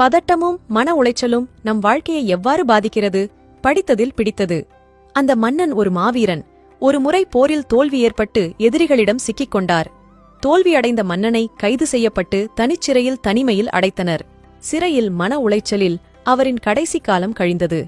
பதட்டமும் மன உளைச்சலும் நம் வாழ்க்கையை எவ்வாறு பாதிக்கிறது? படித்ததில் பிடித்தது. அந்த மன்னன் ஒரு மாவீரன். ஒரு முறை போரில் தோல்வி ஏற்பட்டு எதிரிகளிடம் சிக்கிக் கொண்டார். தோல்வியடைந்த மன்னனை கைது செய்யப்பட்டு தனிச்சிறையில் தனிமையில் அடைத்தனர். சிறையில் மன உளைச்சலில் அவரின் கடைசி காலம் கழிந்தது.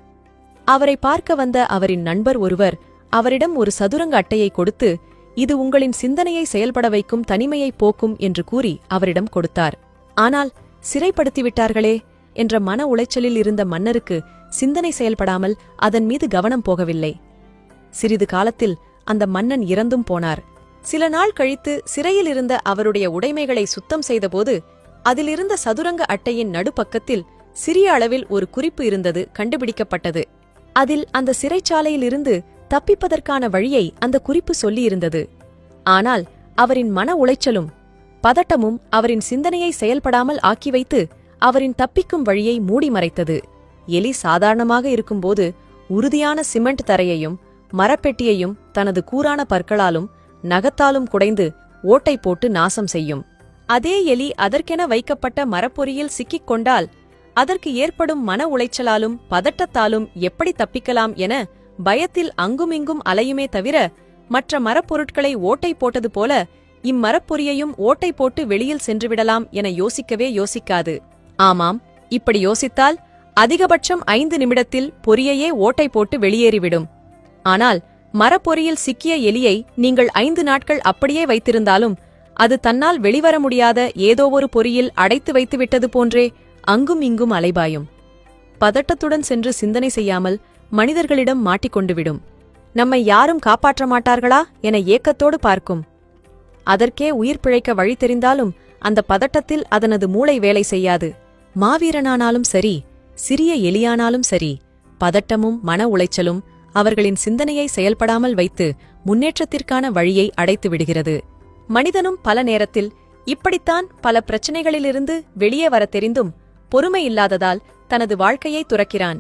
அவரை பார்க்க வந்த அவரின் நண்பர் ஒருவர் அவரிடம் ஒரு சதுரங்க அட்டையை கொடுத்து, இது உங்களின் சிந்தனையை செயல்பட வைக்கும், தனிமையை போக்கும் என்று கூறி அவரிடம் கொடுத்தார். ஆனால் சிறைப்படுத்திவிட்டார்களே என்ற மன உளைச்சலில் இருந்த மன்னருக்கு சிந்தனை செயல்படாமல் அதன் மீது கவனம் போகவில்லை. சிறிது காலத்தில் அந்த மன்னன் இறந்தும் போனார். சில நாள் கழித்து சிறையில் இருந்த அவருடைய உடைமைகளை சுத்தம் செய்தபோது அதிலிருந்த சதுரங்க அட்டையின் நடுப்பக்கத்தில் சிறிய அளவில் ஒரு குறிப்பு இருந்தது கண்டுபிடிக்கப்பட்டது. அதில் அந்த சிறைச்சாலையிலிருந்து தப்பிப்பதற்கான வழியை அந்த குறிப்பு சொல்லியிருந்தது. ஆனால் அவரின் மன உளைச்சலும் பதட்டமும் அவரின் சிந்தனையை செயல்படாமல் ஆக்கி வைத்து அவரின் தப்பிக்கும் வழியை மூடி மறைத்தது. எலி சாதாரணமாக இருக்கும்போது உறுதியான சிமெண்ட் தரையையும் மரப்பெட்டியையும் தனது கூரான பற்களாலும் நகத்தாலும் குடைந்து ஓட்டை போட்டு நாசம் செய்யும். அதே எலி அதற்கென வைக்கப்பட்ட மரப்பொறியில் சிக்கிக் கொண்டால் அதற்கு ஏற்படும் மன உளைச்சலாலும் பதட்டத்தாலும் எப்படி தப்பிக்கலாம் என பயத்தில் அங்குமிங்கும் அலையுமே தவிர, மற்ற மரப்பொருட்களை ஓட்டை போட்டது போல இம்மரப்பொறியையும் ஓட்டை போட்டு வெளியில் சென்றுவிடலாம் என யோசிக்கவே யோசிக்காது. ஆமாம், இப்படி யோசித்தால் அதிகபட்சம் 5 நிமிடத்தில் பொறியையே ஓட்டை போட்டு வெளியேறிவிடும். ஆனால் மரப்பொறியில் சிக்கிய எலியை நீங்கள் 5 நாட்கள் அப்படியே வைத்திருந்தாலும் அது தன்னால் வெளிவர முடியாத ஏதோ ஒரு பொறியில் அடைத்து வைத்துவிட்டது போன்றே அங்கும் இங்கும் அலைபாயும். பதட்டத்துடன் சென்று சிந்தனை செய்யாமல் மனிதர்களிடம் மாட்டிக்கொண்டுவிடும். நம்மை யாரும் காப்பாற்ற மாட்டார்களா என ஏக்கத்தோடு பார்க்கும். அதற்கே உயிர் பிழைக்க வழி தெரிந்தாலும் அந்த பதட்டத்தில் அதனது மூளை வேலை செய்யாது. மாவீரனானாலும் சரி, சிறிய எலியானாலும் சரி, பதட்டமும் மன உளைச்சலும் அவர்களின் சிந்தனையை செயல்படாமல் வைத்து முன்னேற்றத்திற்கான வழியை அடைத்து விடுகிறது. மனிதனும் பல நேரத்தில் இப்படித்தான் பல பிரச்சனைகளிலிருந்து வெளியே வர தெரிந்தும் பொறுமை இல்லாததால் தனது வாழ்க்கையை துறக்கிறான்.